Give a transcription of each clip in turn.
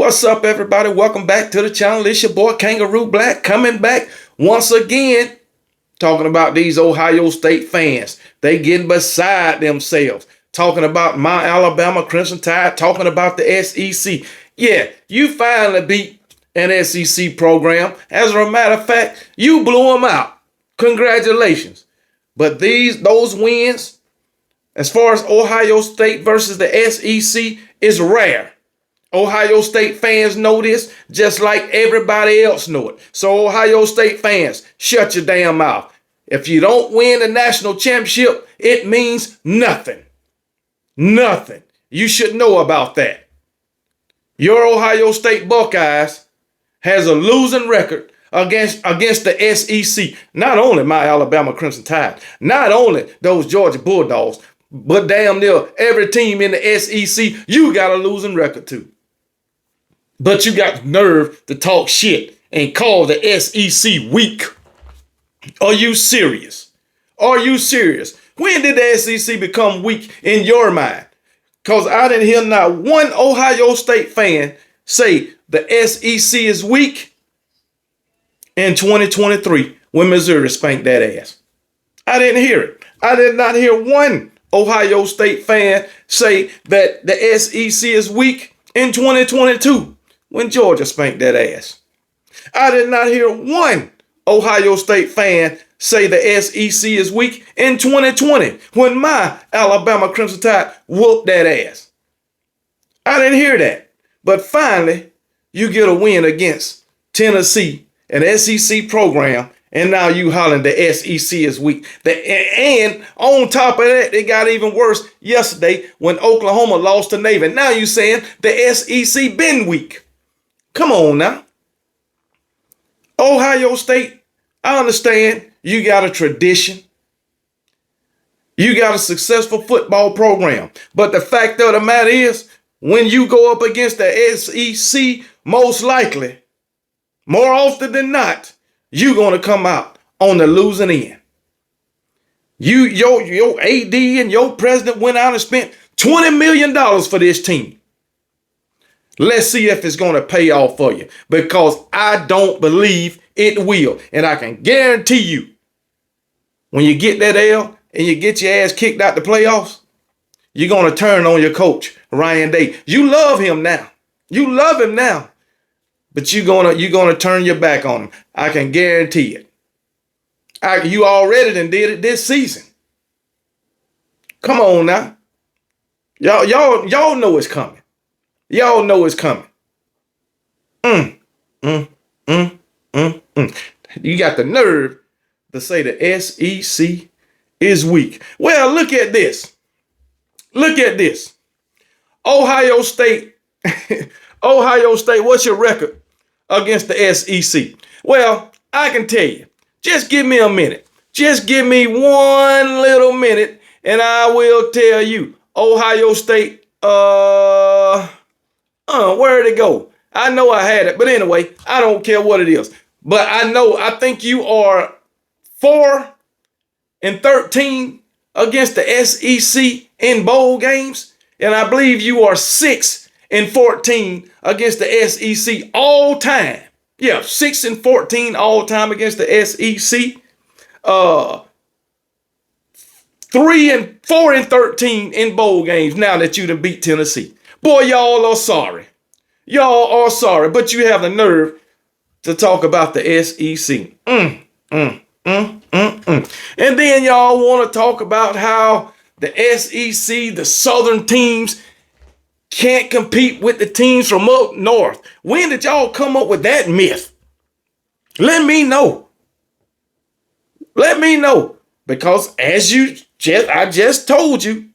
What's up, everybody? Welcome back to the channel. It's your boy Kangaroo Black coming back once again, talking about these Ohio State fans. They getting beside themselves, talking about my Alabama Crimson Tide, talking about the SEC. Yeah, you finally beat an SEC program. As a matter of fact, you blew them out. Congratulations. But those wins, as far as Ohio State versus the SEC, is rare. Ohio State fans know this just like everybody else know it. So Ohio State fans, shut your damn mouth. If you don't win the national championship, it means nothing. Nothing. You should know about that. Your Ohio State Buckeyes has a losing record against the SEC. Not only my Alabama Crimson Tide, not only those Georgia Bulldogs, but damn near every team in the SEC, you got a losing record too. But you got nerve to talk shit and call the SEC weak. Are you serious? Are you serious? When did the SEC become weak in your mind? Because I didn't hear not one Ohio State fan say the SEC is weak in 2023 when Missouri spanked that ass. I didn't hear it. I did not hear one Ohio State fan say that the SEC is weak in 2022 when Georgia spanked that ass. I did not hear one Ohio State fan say the SEC is weak in 2020 when my Alabama Crimson Tide whooped that ass. I didn't hear that. But finally, you get a win against Tennessee, an SEC program, and now you hollering the SEC is weak. And on top of that, it got even worse yesterday when Oklahoma lost to Navy. Now you saying the SEC been weak. Come on now. Ohio State, I understand you got a tradition. You got a successful football program. But the fact of the matter is, when you go up against the SEC, most likely, more often than not, you're going to come out on the losing end. Your AD and your president went out and spent $20 million for this team. Let's see if it's going to pay off for you, because I don't believe it will. And I can guarantee you, when you get that L and you get your ass kicked out the playoffs, you're going to turn on your coach, Ryan Day. You love him now. You love him now. But you're gonna turn your back on him. I can guarantee it. You already done did it this season. Come on now. Y'all know it's coming. Y'all know it's coming. You got the nerve to say the SEC is weak. Well, look at this. Look at this. Ohio State. Ohio State, what's your record against the SEC? Well, I can tell you. Just give me a minute. Just give me one little minute, and I will tell you. Ohio State, where'd it go? I know I had it, but anyway, I don't care what it is. But I think you are 4-13 against the SEC in bowl games, and I believe you are 6-14 against the SEC all time. Yeah, 6-14 all time against the SEC. 4-13 in bowl games now that you done beat Tennessee. Boy, y'all are sorry. Y'all are sorry, but you have the nerve to talk about the SEC. And then y'all want to talk about how the SEC, the Southern teams, can't compete with the teams from up north. When did y'all come up with that myth? Let me know. Let me know. Because as I just told you,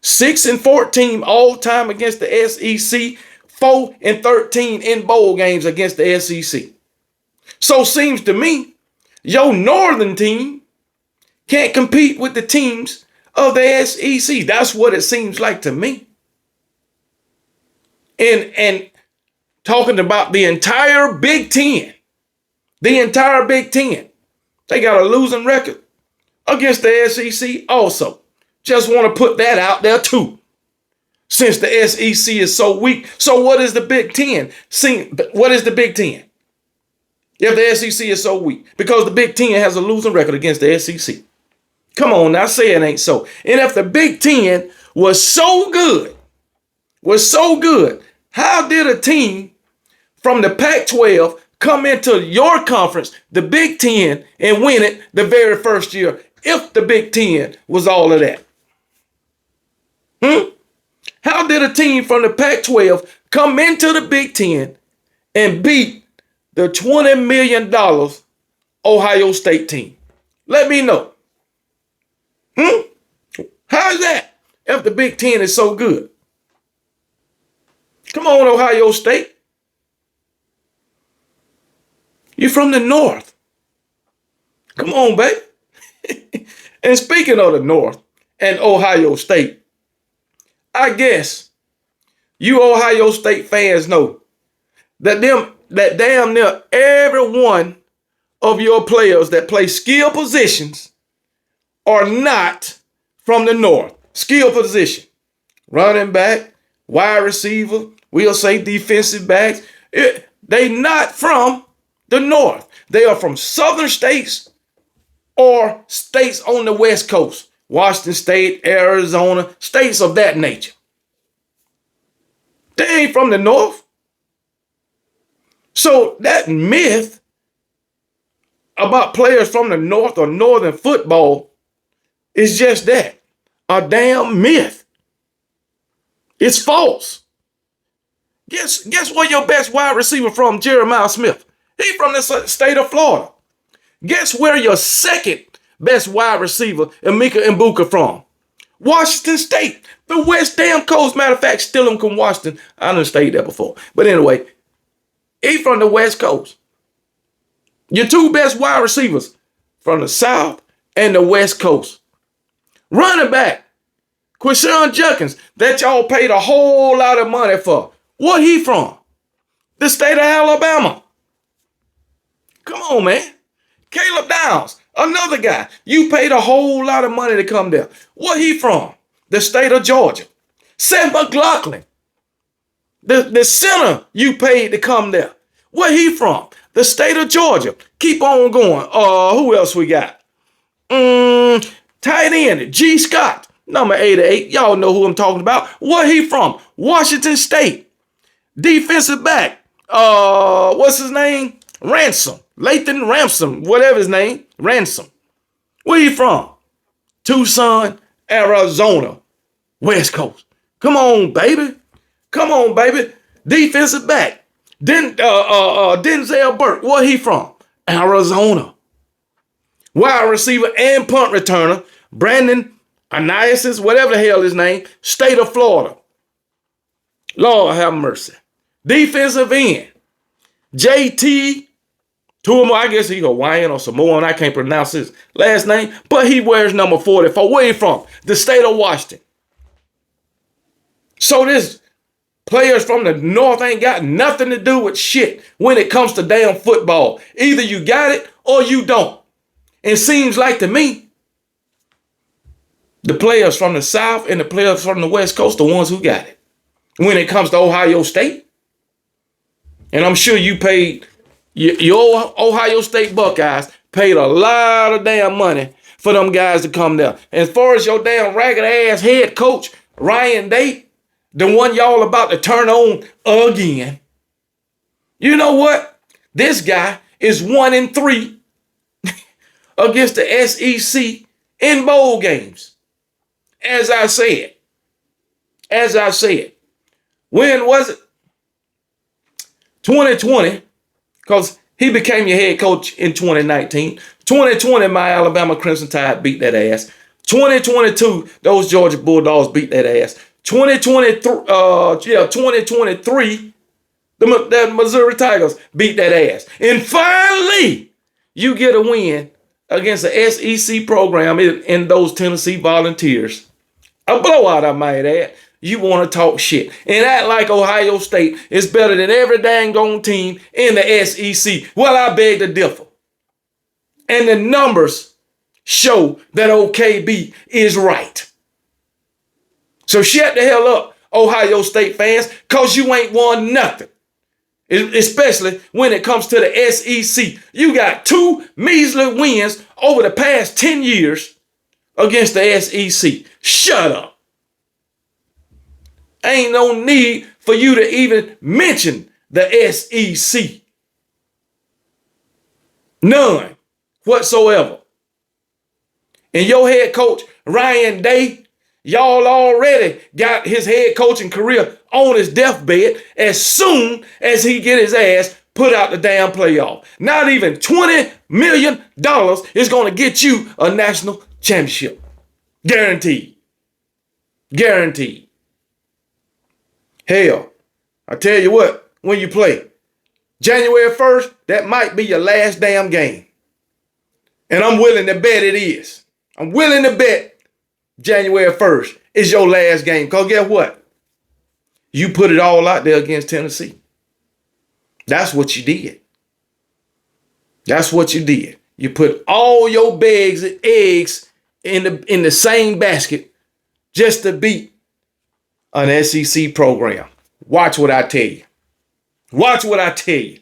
6-14 all time against the SEC, 4-13 in bowl games against the SEC. So seems to me, your northern team can't compete with the teams of the SEC. That's what it seems like to me. And talking about the entire Big Ten, they got a losing record against the SEC also. Just want to put that out there too. since the SEC is so weak. So what is the Big Ten? What is the Big Ten? If the SEC is so weak, because the Big Ten has a losing record against the SEC. Come on, now say it ain't so. And if the Big Ten was so good, how did a team from the Pac-12 come into your conference, the Big Ten, and win it the very first year if the Big Ten was all of that? How did a team from the Pac-12 come into the Big Ten and beat the $20 million Ohio State team? Let me know. How is that if the Big Ten is so good? Come on, Ohio State. You're from the North. Come on, baby. And speaking of the North and Ohio State, I guess you Ohio State fans know that damn near every one of your players that play skill positions are not from the North. Skill position. Running back, wide receiver, we'll say defensive backs. They not from the North. They are from southern states or states on the West Coast. Washington State, Arizona, states of that nature. They ain't from the North. So that myth about players from the North or Northern football is just that, a damn myth. It's false. Guess where your best wide receiver from, Jeremiah Smith? He from the state of Florida. Guess where your second best wide receiver, Emeka Egbuka, from? Washington State, the West damn Coast. Matter of fact, Stillham from Washington. I done stayed there before. But anyway, he from the West Coast. Your two best wide receivers from the South and the West Coast. Running back, Quinshon Judkins, that y'all paid a whole lot of money for. Where he from? The state of Alabama. Come on, man. Caleb Downs, another guy. You paid a whole lot of money to come there. Where he from? The state of Georgia. Seth McLaughlin, the center you paid to come there. Where he from? The state of Georgia. Keep on going. Who else we got? Tight end, G. Scott, number 88. Y'all know who I'm talking about. Where he from? Washington State. Defensive back. What's his name? Ransom. Lathan Ransom, whatever his name. Ransom. Where you from? Tucson, Arizona. West Coast. Come on, baby. Come on, baby. Defensive back. Denzel Burke. Where he from? Arizona. Wide receiver and punt returner, Brandon Aniasis, whatever the hell his name, state of Florida. Lord have mercy. Defensive end, JT Tuamo, I guess he's Hawaiian or Samoan. I can't pronounce his last name, but he wears number 44. Where he from? The state of Washington. So this players from the North ain't got nothing to do with shit when it comes to damn football. Either you got it or you don't. It seems like to me, the players from the South and the players from the West Coast, the ones who got it. When it comes to Ohio State, and I'm sure you paid, your Ohio State Buckeyes paid a lot of damn money for them guys to come there. As far as your damn ragged ass head coach, Ryan Day, the one y'all about to turn on again. You know what? This guy is 1-3 against the SEC in bowl games. As I said, when was it? 2020, because he became your head coach in 2019. 2020, my Alabama Crimson Tide beat that ass. 2022, those Georgia Bulldogs beat that ass. 2023, the Missouri Tigers beat that ass. And finally, you get a win against the SEC program in those Tennessee Volunteers. A blowout, I might add. You want to talk shit and act like Ohio State is better than every dang gone team in the SEC. Well, I beg to differ. And the numbers show that OKB is right. So shut the hell up Ohio State fans, because you ain't won nothing. Especially when it comes to the SEC. You got 2 measly wins over the past 10 years against the SEC. Shut up. Ain't no need for you to even mention the SEC. None whatsoever. And your head coach, Ryan Day, y'all already got his head coaching career on his deathbed as soon as he get his ass put out the damn playoff. Not even $20 million is going to get you a national championship. Guaranteed. Guaranteed. Hell, I tell you what, when you play January 1st, that might be your last damn game. And I'm willing to bet it is. I'm willing to bet January 1st is your last game. Because guess what? You put it all out there against Tennessee. That's what you did. That's what you did. You put all your eggs in the same basket just to beat an SEC program. Watch what I tell you. Watch what I tell you.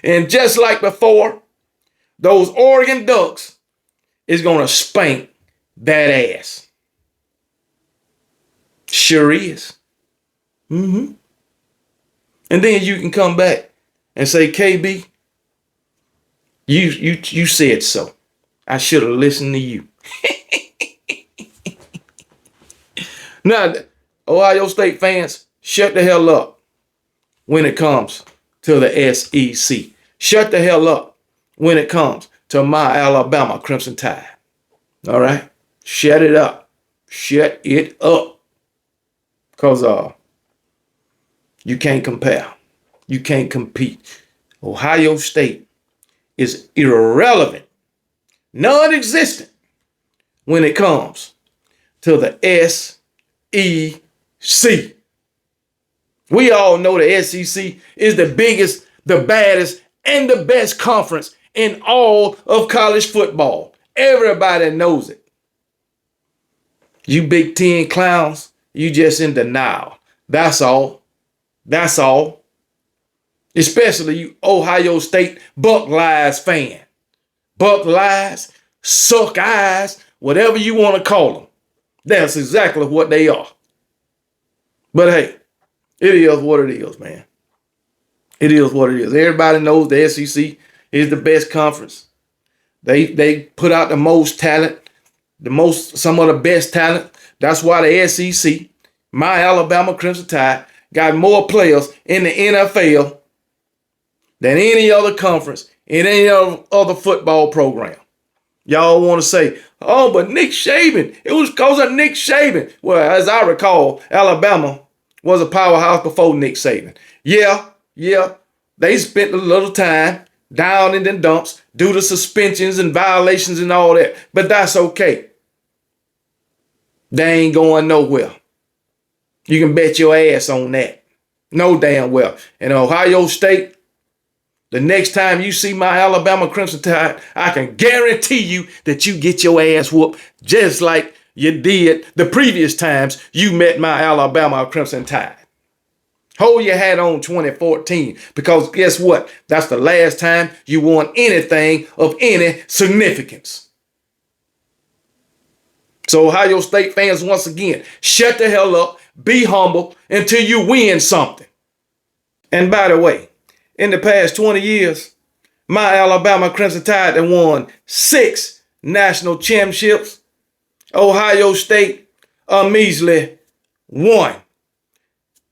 And just like before, those Oregon Ducks is going to spank that ass. Sure is. And then you can come back and say, KB, you said so. I should have listened to you. Now, Ohio State fans, shut the hell up when it comes to the SEC. Shut the hell up when it comes to my Alabama Crimson Tide. All right? Shut it up. Shut it up. Because you can't compare. You can't compete. Ohio State is irrelevant, non-existent when it comes to the SEC. We all know the SEC is the biggest, the baddest, and the best conference in all of college football. Everybody knows it. You Big Ten clowns, you just in denial. That's all. That's all. Especially you Ohio State Buckeyes fan. Buckeyes, suck eyes, whatever you want to call them. That's exactly what they are. But hey, it is what it is, man. It is what it is. Everybody knows the SEC is the best conference. They put out the most talent, some of the best talent. That's why the SEC, my Alabama Crimson Tide, got more players in the NFL than any other conference in any other football program. Y'all want to say, oh, but Nick Saban, it was because of Nick Saban. Well, as I recall, Alabama was a powerhouse before Nick Saban. Yeah, they spent a little time down in the dumps due to suspensions and violations and all that. But that's okay. They ain't going nowhere. You can bet your ass on that. No damn well. And Ohio State, the next time you see my Alabama Crimson Tide, I can guarantee you that you get your ass whooped just like you did the previous times you met my Alabama Crimson Tide. Hold your hat on 2014, because guess what? That's the last time you won anything of any significance. So Ohio State fans, once again, shut the hell up, be humble until you win something. And by the way, in the past 20 years, my Alabama Crimson Tide have won 6 national championships. Ohio State, a measly 1.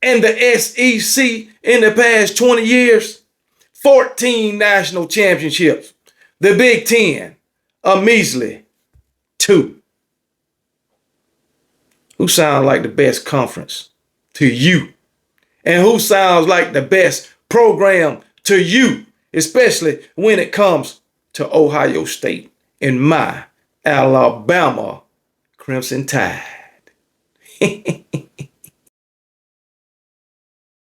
And the SEC in the past 20 years, 14 national championships. The Big Ten, a measly 2. Who sounds like the best conference to you? And who sounds like the best program to you, especially when it comes to Ohio State and my Alabama Crimson Tide?